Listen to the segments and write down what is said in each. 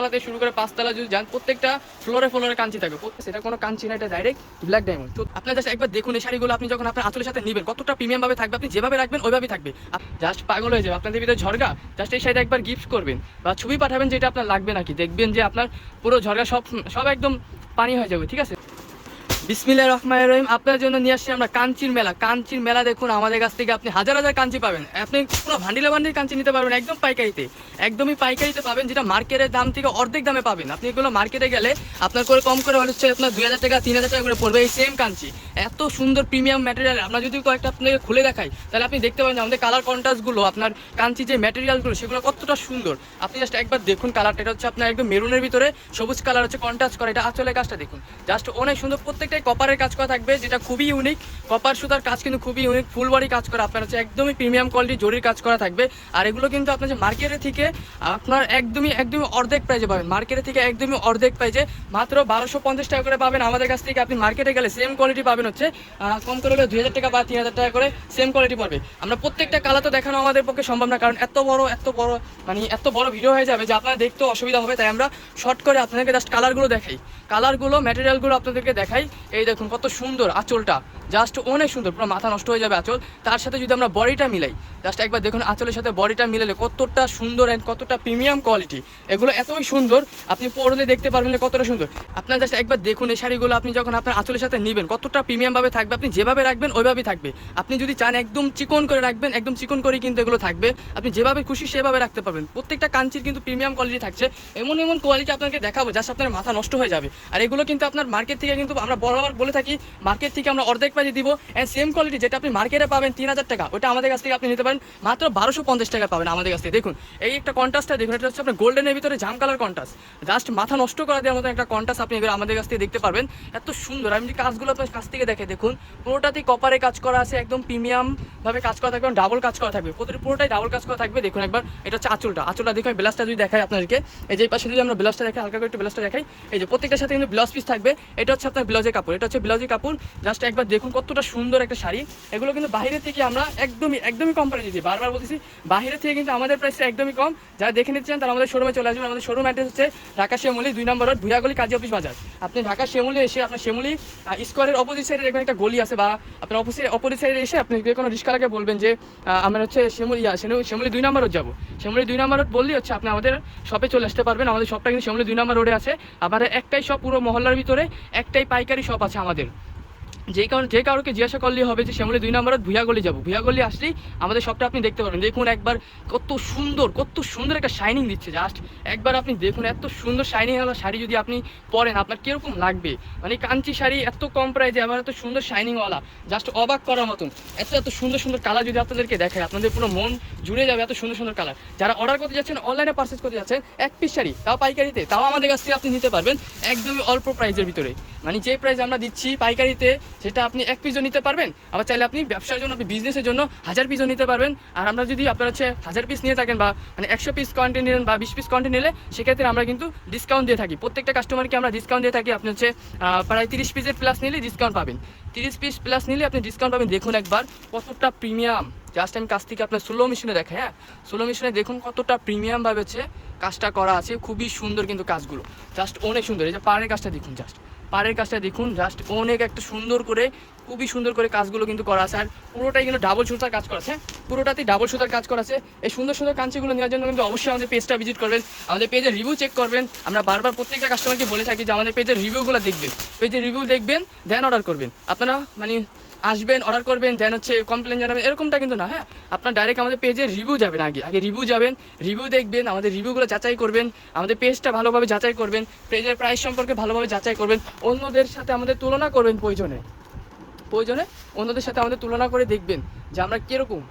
চারতলা থেকে শুরু করে পাঁচতলা যদি যান প্রত্যেকটা ফ্লোরে ফ্লোরে কাঞ্চি থাকবে। সেটা কোনো কাঞ্চি না, এটা ডাইরেক্ট ব্ল্যাক ডায়মন্ড। তো আপনার জাস্ট একবার দেখুন এই শাড়িগুলো আপনি যখন আপনার আঁচলের সাথে নেবেন কতটা প্রিমিয়াম ভাবে থাকবে, আপনি যেভাবে রাখবেন ওইভাবেই থাকবে, জাস্ট পাগল হয়ে যাবে। আপনাদের ভিতরে ঝরগা, জাস্ট এই শাড়িটা একবার গিফট করবেন বা ছবি পাঠাবেন যেটা আপনার লাগবে নাকি, দেখবেন যে আপনার পুরো ঝরগা সব সব একদম পানি হয়ে যাবে। ঠিক আছে, বিসমিল্লাহির রহমানির রহিম। আপনার জন্য নিয়ে আসছি আমরা কাঞ্চির মেলা। কাঞ্চির মেলা দেখুন, আমাদের কাছ থেকে আপনি হাজার হাজার কাঞ্চি পাবেন। আপনি পুরো ভান্ডিলে ভান্ডিল কাঞ্চি নিতে পারবেন একদম পাইকারিতে, একদমই পাইকারিতে পাবেন, যেটা মার্কেটের দাম থেকে অর্ধেক দামে পাবেন। আপনি এগুলো মার্কেটে গেলে আপনার করে কম করে হচ্ছে আপনার 2000 টাকা 3000 টাকা করে পড়বে এই সেম কাঞ্চি। এত সুন্দর প্রিমিয়াম ম্যাটেরিয়াল। আমরা যদি কয়েকটা আপনাকে খুলে দেখাই তাহলে আপনি দেখতে পাবেন যে আমাদের কালার কন্ট্রাস্টগুলো, আপনার কাঞ্চি যে ম্যাটেরিয়ালগুলো সেগুলো কতটা সুন্দর। আপনি জাস্ট একবার দেখুন কালারটা, এটা হচ্ছে আপনার একদম মেরুনের ভিতরে সবুজ কালার হচ্ছে কন্ট্রাস্ট করে। এটা আঁচলের কাজটা দেখুন, জাস্ট অনেক সুন্দর। প্রত্যেকটাই কপারের কাজ করা থাকবে, যেটা খুবই ইউনিক। কপার সুতার কাজ কিন্তু খুবই ইউনিক, ফুল বডি কাজ করা আপনার হচ্ছে একদমই প্রিমিয়াম কোয়ালিটি জরির কাজ করা থাকবে। আর এগুলো কিন্তু আপনার যে মার্কেটের থেকে আপনার একদমই অর্ধেক প্রাইজে পাবেন, মার্কেটের থেকে একদমই অর্ধেক প্রাইজে মাত্র 1250 টাকা করে পাবেন আমাদের কাছ থেকে। আপনি মার্কেটে গেলে সেম কোয়ালিটি পাবেন হচ্ছে কম করে হলে 2000 টাকা বা 3000 টাকা করে সেম কোয়ালিটি পড়বে। আমরা প্রত্যেকটা কালার তো দেখানো আমাদের পক্ষে সম্ভব না, কারণ এত বড় ভিডিও হয়ে যাবে যে আপনারা দেখতেও অসুবিধা হবে। তাই আমরা শর্ট করে আপনাদেরকে জাস্ট কালারগুলো দেখাই, কালারগুলো ম্যাটেরিয়ালগুলো আপনাদেরকে দেখাই। এই দেখুন কত সুন্দর আঁচলটা, জাস্ট অনেক সুন্দর, পুরো মাথা নষ্ট হয়ে যাবে আঁচল। তার সাথে যদি আমরা বডিটা মিলাই, জাস্ট একবার দেখুন আঁচলের সাথে বডিটা মিলালে কতটা সুন্দর অ্যান্ড কতটা প্রিমিয়াম কোয়ালিটি। এগুলো এতই সুন্দর, আপনি পরলে দেখতে পারবেন কতটা সুন্দর। আপনার জাস্ট একবার দেখুন এই শাড়িগুলো আপনি যখন আপনার আঁচলের সাথে নেবেন কতটা প্রিমিয়ামভাবে থাকবে, আপনি যেভাবে রাখবেন ওইভাবেই থাকবে। আপনি যদি চান একদম চিকন করে রাখবেন, একদম চিকন করেই কিন্তু এগুলো থাকবে, আপনি যেভাবে খুশি সেভাবে রাখতে পারবেন। প্রত্যেকটা কাঞ্চির কিন্তু প্রিমিয়াম কোয়ালিটি থাকছে, এমন এমন কোয়ালিটি আপনাকে দেখাবো জাস্ট আপনার মাথা নষ্ট হয়ে যাবে। আর এগুলো কিন্তু আপনার মার্কেট থেকে কিন্তু আমরা বরাবর বলে থাকি মার্কেট থেকে আমরা অর্ধেক প্রাইজে দিব। অ্যান্ড সেম কোয়ালিটি যেটা আপনি মার্কেটে পাবেন 3000 টাকা, ওটা আমাদের কাছ থেকে আপনি নিতে পারেন মাত্র 1250 টাকা পাবেন আমাদের কাছ থেকে। দেখুন এই একটা কন্ট্রাস্টটা দেখুন, এটা হচ্ছে আপনার গোল্ডেনের ভিতরে জাম কালার কন্ট্রাস্ট, জাস্ট মাথা নষ্ট করা দেওয়ার মতো একটা কন্ট্রাস্ট আপনি এগুলো আমাদের কাছ থেকে দেখতে পারবেন। এত সুন্দর, আমি যে কাজগুলো আপনার কাছ থেকে দেখে দেখুন, পুরোটাতেই কপারে কাজ করা আছে, একদম প্রিমিয়াম ভাবে কাজ করা থাকবে, ডাবল কাজ করা থাকবে, পুরোটাই ডাবল কাজ করা থাকবে। দেখুন একবার, এটা হচ্ছে আঁচলটা দেখুন। ব্লাউজটা যদি দেখাই আপনাদেরকে, এই যে পাশে যদি আমরা ব্লাউজটা দেখাই, হালকা করে একটু ব্লাউজটা দেখাই, এই যে প্রত্যেকটার সাথে কিন্তু ব্লাউজ পিস থাকবে। এটা হচ্ছে আপনার ব্লাউজের কাপড়, এটা হচ্ছে ব্লাউজের কাপড়। জাস্ট একবার দেখুন কতটা সুন্দর একটা শাড়ি। এগুলো কিন্তু বাইরে থেকে আমরা একদমই কম প্রাইসে দিই, বারবার বলতেছি বাইরে থেকে কিন্তু আমাদের প্রাইসটা একদমই কম। যারা দেখে নিতে চান তারা আমাদের শোরুমে চলে আসবেন। আমাদের শোরুম অ্যাড্রেস হচ্ছে ঢাকা শিমুলি 2 নম্বর রোড, ভুয়াগলি কাজী অফিস বাজার। আপনি ঢাকা শিমুলি এসে আপনার শিমুলি স্কোয়ারের অপোজিট সাইডে এখানে একটা গলি আছে, বা আপনার অপোজিট সাইডে এসে আপনি যে কোনো রিক্সাওয়ালাকে বলবেন যে আমরা হচ্ছে শিমুলি 2 নম্বর রোড যাবো। শিমুলি 2 নম্বর রোড বললেই হচ্ছে আপনি আমাদের শপে চলে আসতে পারবেন। আমাদের শপটা কিন্তু শিমুলি 2 নম্বর রোডে আছে। আমাদের একটাই শপ, পুরো মহল্লার ভিতরে একটাই পাইকারি শপ আছে আমাদের। যে কারোকে জিজ্ঞাসা করলেই হবে যে শ্যামলী 2 নম্বর ভুয়াগলি যাবো, ভুয়াগলি আসলেই আমাদের শপটা আপনি দেখতে পারবেন। দেখুন একবার কত সুন্দর একটা শাইনিং দিচ্ছে, জাস্ট একবার আপনি দেখুন এত সুন্দর শাইনিং হলো শাড়ি যদি আপনি পরেন আপনার কীরকম লাগবে। মানে কাঞ্চি শাড়ি এত কম প্রাইসে আবার এত সুন্দর শাইনিংওয়ালা, জাস্ট অবাক করার মতন। এত সুন্দর কালার যদি আপনাদেরকে দেখায় আপনাদের পুরো মন জুড়ে যাবে, এত সুন্দর কালার। যারা অর্ডার করতে যাচ্ছেন, অনলাইনে পারচেজ করতে যাচ্ছেন, এক পিস শাড়ি তাও পাইকারিতে, তাও আমাদের কাছ থেকে আপনি নিতে পারবেন একদমই অল্প প্রাইসের ভিতরে। মানে যে প্রাইস আমরা দিচ্ছি পাইকারিতে সেটা আপনি এক পিসও নিতে পারবেন, আবার চাইলে আপনি ব্যবসার জন্য, আপনি বিজনেসের জন্য 1000 পিসও নিতে পারবেন। আর আমরা যদি আপনার হচ্ছে 1000 পিস নিয়ে থাকেন বা মানে 100 পিস কোয়ান্টিটি নিলেন বা 20 পিস কোয়ান্টিটি নিলে, সেক্ষেত্রে আমরা কিন্তু ডিসকাউন্ট দিয়ে থাকি। প্রত্যেকটা কাস্টমারকে আমরা ডিসকাউন্ট দিয়ে থাকি। আপনি হচ্ছে প্রায় 30 পিসের প্লাস নিলে ডিসকাউন্ট পাবেন, 30 পিস প্লাস নিলে আপনি ডিসকাউন্ট পাবেন। দেখুন একবার কতটা প্রিমিয়াম, জাস্ট আমি কাছ থেকে আপনার স্লো মেশিনে দেখাই। হ্যাঁ, স্লো মেশিনে দেখুন কতটা প্রিমিয়ামভাবে হচ্ছে কাজটা করা আছে, খুবই সুন্দর কিন্তু কাজগুলো, জাস্ট অনেক সুন্দর। এই যে পাড়ের কাজটা দেখুন, জাস্ট অনেক একটা সুন্দর করে, খুবই সুন্দর করে কাজগুলো কিন্তু করা আছে। আর পুরোটাই কিন্তু ডাবল সুতার কাজ করা আছে, পুরোটাতেই ডাবল সুতার কাজ করা আছে। এই সুন্দর কাঞ্চিগুলো নেওয়ার জন্য কিন্তু অবশ্যই আমাদের পেজটা ভিজিট করবেন, আমাদের পেজের রিভিউ চেক করবেন। আমরা বারবার প্রত্যেকটা কাস্টমারকে বলে থাকি যে আমাদের পেজের রিভিউগুলো দেখবেন, পেজের রিভিউ দেখবেন দেন অর্ডার করবেন। আপনারা মানে আসবেন, অর্ডার করবেন, দেন হচ্ছে কমপ্লেন জানাবেন, এরকমটা কিন্তু না। হ্যাঁ, আপনার ডাইরেক্ট আমাদের পেজের রিভিউ যাবেন, আগে রিভিউ যাবেন, রিভিউ দেখবেন, আমাদের রিভিউগুলো যাচাই করবেন, আমাদের পেজটা ভালোভাবে যাচাই করবেন, পেজের প্রাইস সম্পর্কে ভালোভাবে যাচাই করবেন, অন্যদের সাথে আমাদের তুলনা করবেন, প্রয়োজনে অন্যদের সাথে আমাদের তুলনা করে দেখবেন যে আমরা কীরকম।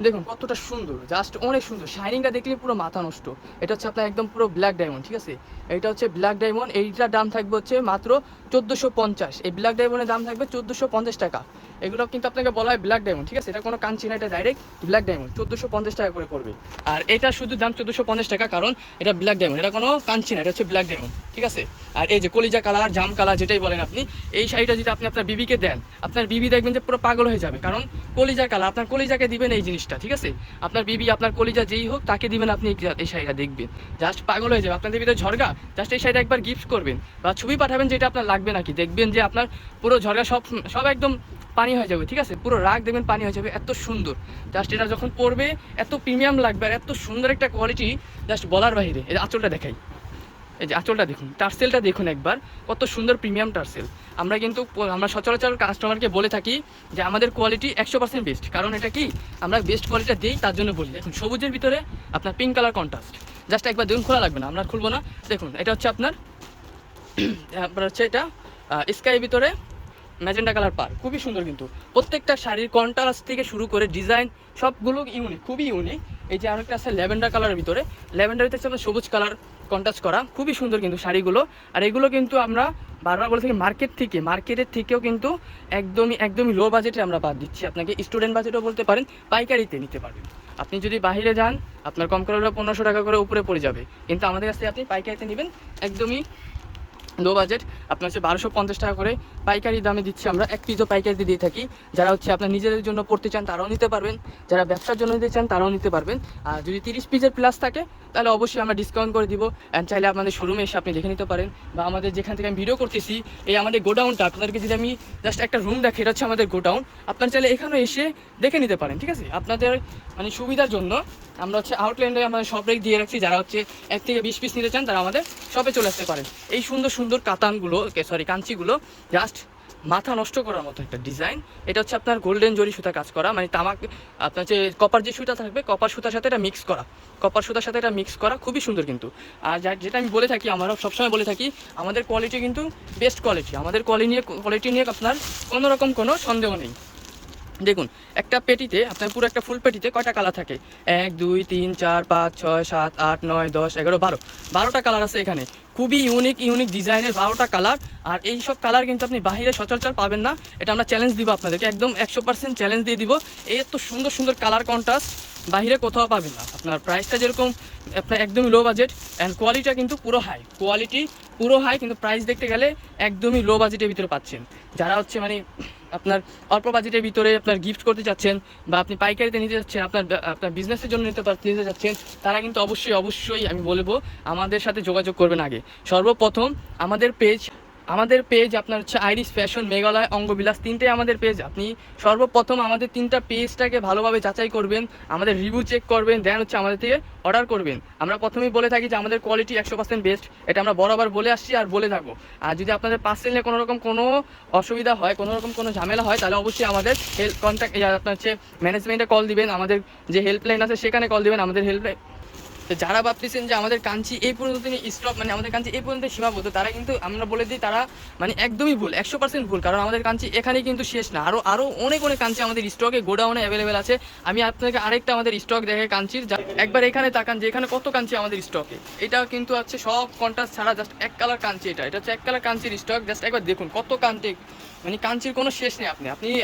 দেখুন কতটা সুন্দর, জাস্ট অনেক সুন্দর, শাইনিংটা দেখলে পুরো মাথা নষ্ট। এটা হচ্ছে আপনার একদম পুরো ব্ল্যাক ডায়মন্ড, ঠিক আছে, এটা হচ্ছে ব্ল্যাক ডায়মন্ড। এইটার দাম থাকবে হচ্ছে মাত্র 1450। এই ব্ল্যাক ডায়মন্ডের দাম থাকবে 1450 টাকা। এগুলো কিন্তু আপনাকে বলা হয় ব্ল্যাক ডায়মন্ড, ঠিক আছে? এটা কোনো কাঞ্চি না, এটা ডাইরেক্ট ব্ল্যাক ডায়মন্ড। 1450 টাকা করে পড়বে। আর এটা শুধু দাম 1450 টাকা, কারণ এটা ব্ল্যাক ডায়মন্ড, এটা কোনো কাঞ্চি না, এটা হচ্ছে ব্ল্যাক ডায়মন্ড, ঠিক আছে? আর এই যে কলিজা কালার, জাম কালার যেটাই বলেন আপনি, এই শাড়িটা যদি আপনি আপনার বিবিকে দেন, আপনার বিবি দেখবেন যে পুরো পাগল হয়ে যাবে। কারণ কলিজা কালার, আপনার কলিজাকে দিবেন এই জিনিসটা, ঠিক আছে? আপনার বিবি, আপনার কলিজা যেই হোক তাকে দিবেন আপনি এই শাড়িটা, দেখবেন জাস্ট পাগল হয়ে যাবে। আপনাদের ভিতরে ঝরগা, জাস্ট এই শাড়িটা একবার গিফট করবেন বা ছবি পাঠাবেন যেটা আপনার লাগবে নাকি, দেখবেন যে আপনার পুরো ঝরগা সব একদম পানি হয়ে যাবে, ঠিক আছে? পুরো রাগ দেখবেন পানি হয়ে যাবে, এত সুন্দর। জাস্ট এটা যখন পরবে এত প্রিমিয়াম লাগবে আর এত সুন্দর একটা কোয়ালিটি, জাস্ট বলার বাইরে। এই যে আঁচলটা দেখাই, এই যে আঁচলটা দেখুন, টার্সেলটা দেখুন একবার, কত সুন্দর প্রিমিয়াম টার্সেল। আমরা সচরাচর কাস্টমারকে বলে থাকি যে আমাদের কোয়ালিটি 100% বেস্ট, কারণ এটা কি আমরা বেস্ট কোয়ালিটিটা দিই, তার জন্য বলি। দেখুন সবুজের ভিতরে আপনার পিঙ্ক কালার কন্ট্রাস্ট, জাস্ট একবার দেখুন, খোলা লাগবে না, আমরা খুলবো না। দেখুন এটা হচ্ছে আপনার হচ্ছে এটা স্কাইয়ের ভিতরে ম্যাজেন্টা কালার পার, খুবই সুন্দর। কিন্তু প্রত্যেকটা শাড়ির কন্ট্রাস্ট থেকে শুরু করে ডিজাইন সবগুলো ইউনিক, খুবই ইউনিক। এই যে আরেকটা আছে ল্যাভেন্ডার কালারের ভিতরে, ল্যাভেন্ডার ভিতরে আপনার সবুজ কালার কন্ট্রাস্ট করা, খুবই সুন্দর কিন্তু শাড়িগুলো। আর এগুলো কিন্তু আমরা বারবার বলে থাকি মার্কেটের থেকেও কিন্তু একদমই লো বাজেটে আমরা বাদ দিচ্ছি আপনাকে। স্টুডেন্ট বাজেটও বলতে পারেন, পাইকারিতে নিতে পারবেন। আপনি যদি বাইরে যান আপনার কম করে 1500 টাকা করে উপরে পড়ে যাবে, কিন্তু আমাদের কাছে আপনি পাইকারিতে নেবেন একদমই লো বাজেট। আপনার হচ্ছে 1250 টাকা করে পাইকারি দামে দিচ্ছি আমরা, এক পিসও পাইকারিতে দিয়ে থাকি। যারা হচ্ছে আপনার নিজেদের জন্য পড়তে চান তারাও নিতে পারবেন, যারা ব্যবসার জন্য নিতে চান তারাও নিতে পারবেন। আর যদি 30 পিসের প্লাস থাকে তাহলে অবশ্যই আমরা ডিসকাউন্ট করে দিব। অ্যান্ড চাইলে আপনাদের শোরুমে এসে আপনি দেখে নিতে পারেন, বা আমাদের যেখান থেকে আমি ভিডিও করতেছি এই আমাদের গোডাউনটা আপনাদেরকে যদি আমি জাস্ট একটা রুম দেখি, এটা হচ্ছে আমাদের গোডাউন। আপনার চাইলে এখানে এসে দেখে নিতে পারেন, ঠিক আছে? আপনাদের মানে সুবিধার জন্য আমরা হচ্ছে আউটল্যান্ডে আমাদের শপ রেক দিয়ে রাখছি। যারা হচ্ছে 1 থেকে 20 পিস নিতে চান তারা আমাদের শপে চলে আসতে পারেন। এই সুন্দর সুন্দর কাঞ্চিগুলো জাস্ট মাথা নষ্ট করার মতো একটা ডিজাইন। এটা হচ্ছে আপনার গোল্ডেন জরি সুতা কাজ করা, মানে তামাক আপনার যে কপার যে সুতা থাকবে, কপার সুতার সাথে এটা মিক্স করা, খুবই সুন্দর কিন্তু। আর যেটা আমি বলে থাকি, আমরা সবসময় বলে থাকি আমাদের কোয়ালিটি কিন্তু বেস্ট কোয়ালিটি। আমাদের কোয়ালিটি নিয়ে আপনার কোনো রকম কোনো সন্দেহ নেই। দেখুন একটা পেটিতে, আপনার পুরো একটা ফুল পেটিতে কয়টা কালার থাকে? 1 2 3 4 5 6 7 8 9 10 11 12টা কালার আছে এখানে। খুবই ইউনিক ডিজাইনের 12টা কালার। আর এই সব কালার কিন্তু আপনি বাহিরে সচরাচর পাবেন না, এটা আমরা চ্যালেঞ্জ দিব আপনাদেরকে, একদম 100% চ্যালেঞ্জ দিয়ে দিব। এই এত সুন্দর কালার কন্ট্রাস্ট বাহিরে কোথাও পাবেন না। আপনার প্রাইসটা যেরকম আপনার একদমই লো বাজেট, অ্যান্ড কোয়ালিটিটা কিন্তু পুরো হাই, কিন্তু প্রাইস দেখতে গেলে একদমই লো বাজেটের ভিতরে পাচ্ছেন। যারা হচ্ছে মানে আপনার অল্প বাজেটের ভিতরে আপনার গিফট করতে চাচ্ছেন, বা আপনি পাইকারিতে নিতে যাচ্ছেন, আপনার বিজনেসের জন্য নিতে যাচ্ছেন, তারা কিন্তু অবশ্যই আমি বলবো আমাদের সাথে যোগাযোগ করবেন। আগে সর্বপ্রথম আমাদের পেজ আপনার হচ্ছে আইরিশ ফ্যাশন, মেঘালয়, অঙ্গবিলাস, তিনটেই আমাদের পেজ। আপনি সর্বপ্রথম আমাদের 3টা পেজটাকে ভালোভাবে যাচাই করবেন, আমাদের রিভিউ চেক করবেন, দেন হচ্ছে আমাদের থেকে অর্ডার করবেন। আমরা প্রথমেই বলে থাকি যে আমাদের কোয়ালিটি 100% বেস্ট, এটা আমরা বরাবর বলে আসছি আর বলে থাকবো। আর যদি আপনাদের পার্সেল নিয়ে কোনো অসুবিধা হয়, কোনো ঝামেলা হয়, তাহলে অবশ্যই আমাদের আপনার হচ্ছে ম্যানেজমেন্টে কল দিবেন, আমাদের যে হেল্পলাইন আছে সেখানে কল দিবেন, আমাদের হেল্পলাইন। তো যারা ভাবতেছেন যে আমাদের কাঞ্চি এই পর্যন্ত স্টক, মানে আমাদের কাঞ্চি এই পর্যন্ত সীমাবদ্ধ, তারা কিন্তু আমরা বলে দিই তারা মানে একদমই ভুল, 100% ভুল। কারণ আমাদের কাঞ্চি এখানেই কিন্তু শেষ না, আরও অনেক কাঞ্চি আমাদের স্টকে গোডাউনে অ্যাভেলেবেল আছে। আমি আপনাকে আরেকটা আমাদের স্টক দেখে কাঞ্চির, একবার এখানে তাকান যে এখানে কত কাঞ্চি আমাদের স্টকে। এটা কিন্তু হচ্ছে সব কন্ট্রাস্ট ছাড়া জাস্ট এক কালার কাঞ্চি, এটা হচ্ছে এক কালার কাঞ্চির স্টক। জাস্ট একবার দেখুন কত কাঞ্চি, মানে কাঞ্চির কোনো শেষ নেই।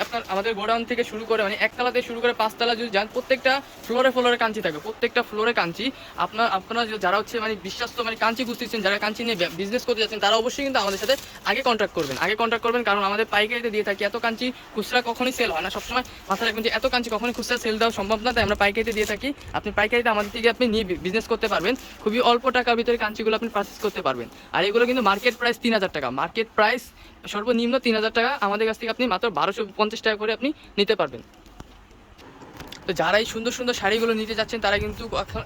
আপনার আমাদের গোডাউন থেকে শুরু করে মানে 1 তলা থেকে শুরু করে 5 তলা যদি যান, প্রত্যেকটা ফ্লোরে কাঞ্চি থাকবে, প্রত্যেকটা ফ্লোরে কাঞ্চি। আপনারা যারা হচ্ছে মানে বিশ্বাস্ত মানে কাঞ্চি খুঁজতেছেন, যারা কাঞ্চি নিয়ে বিজনেস করতে যাচ্ছেন, তারা অবশ্যই কিন্তু আমাদের সাথে আগে কন্ট্যাক্ট করবেন। কারণ আমাদের পাইকারিতে দিয়ে থাকি, এত কাঞ্চি খুচরা কখনোই সেল হয় না। সবসময় মাথায় রাখবেন যে এত কাঞ্চি কখনোই খুচরা সেল দেওয়া সম্ভব না, তাই আমরা পাইকারিতে দিয়ে থাকি। আপনি পাইকারিতে আমাদের থেকে আপনি নিয়ে বিজনেস করতে পারবেন, খুবই অল্প টাকার ভিতরে কাঞ্চিগুলো আপনি পারচেস করতে পারবেন। আর এগুলো কিন্তু মার্কেট প্রাইস 3000 টাকা, মার্কেট প্রাইস সর্বনিম্ন 3000 টাকা। আমাদের কাছ থেকে আপনি মাত্র 1250 টাকা করে আপনি নিতে পারবেন। তো যারা এই সুন্দর শাড়িগুলো নিতে যাচ্ছেন তারা কিন্তু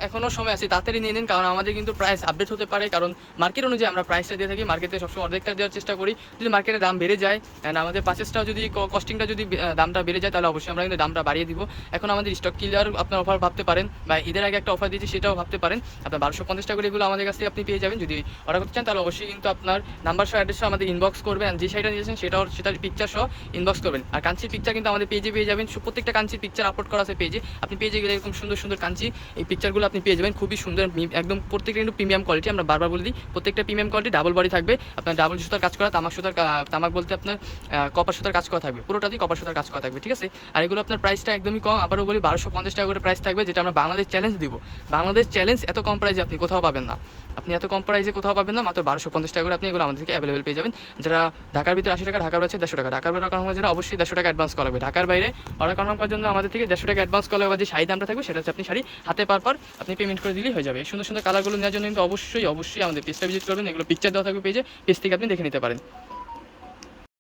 এখনও সময় আছে, তাড়াতাড়ি নিয়ে নিন। কারণ আমাদের কিন্তু প্রাইস আপডেট হতে পারে, কারণ মার্কেট অনুযায়ী আমরা প্রাইসটা দিয়ে থাকি। মার্কেটে সবসময় অর্ধেকটা দেওয়ার চেষ্টা করি। যদি মার্কেটের দাম বেড়ে যায় অ্যান্ড আমাদের পারচেসটাও যদি কস্টিংটা যদি দামটা বেড়ে যায়, তাহলে অবশ্যই আমরা কিন্তু দামটা বাড়িয়ে দিব। এখন আমাদের স্টক ক্লিয়ার আপনার অফার ভাবতে পারেন, বা ঈদের আগে একটা অফার দিয়েছি সেটাও ভাবতে পারেন। আপনার 1250 টাকা করে এগুলো আমাদের কাছ থেকে আপনি পেয়ে যাবেন। যদি অর্ডার করতে চান তাহলে অবশ্যই কিন্তু আপনার নাম্বার সহ অ্যাড্রেস সহ আমাদের ইনবক্স করবেন, যে শাড়িটা নিয়েছেন সেটার পিকচার সহ ইনবক্স করবেন। আর কাঞ্চির পিকচার কিন্তু আমাদের পেজে পেয়ে যাবেন, প্রত্যেকটা কাঞ্চির পিকচার আপলোড করা আছে পেজে। পেজে, আপনি পেজে গেলে এরকম সুন্দর সুন্দর কাঞ্চি এই পিকচারগুলো আপনি পেয়ে যাবেন, খুবই সুন্দর, একদম প্রত্যেকটা কিন্তু প্রিমিয়াম কোয়ালিটি। আমরা বারবার বলে দিই প্রত্যেকটা প্রিমিয়াম কোয়ালিটি, ডাবল বডি থাকবে, আপনার ডাবল সুতার কাজ করা, তামাক বলতে আপনার কপার সুতার কাজ করা থাকবে, পুরোটাতেই কপার সুতার কাজ করা থাকবে, ঠিক আছে। আর এগুলো আপনার প্রাইসটা একদমই কম, আবারও বলি 1250 টাকা করে প্রাইস থাকবে, যেটা আমরা বাংলাদেশ চ্যালেঞ্জ দিব। বাংলাদেশ চ্যালেঞ্জ এত কম প্রাইসে আপনি কোথাও পাবেন না, আপনি এত কম প্রাইসে কোথাও পাবেন না, মাত্র 1250 টাকা করে আপনি এগুলো আমাদের থেকে অ্যাভেলেবেল পেয়ে যাবেন। যারা ঢাকার ভিতরে 80 টাকা, ঢাকার বাইরে 150 টাকা, ঢাকার বাইরে কনফার্ম যারা অবশ্যই 150 টাকা অ্যাডভান্স করা হবে। ঢাকার বাইরে অর্ডার কনফার্ম করার জন্য আমাদের থেকে 150 টাকা অ্যাডভান্স করা হবে, যে শাড়ি দামটা থাকবে সেটা হচ্ছে আপনি শাড়ি হাতে পার আপনি পেমেন্ট করে দিলেই হয়ে যাবে। এই সুন্দর সুন্দর কালারগুলো নেওয়ার জন্য কিন্তু অবশ্যই আমাদের পেজটা ভিজিট করবেন, এগুলো পিকচার দেওয়া থাকবে পেজে, পেজ থেকে আপনি দেখে নিতে পারেন।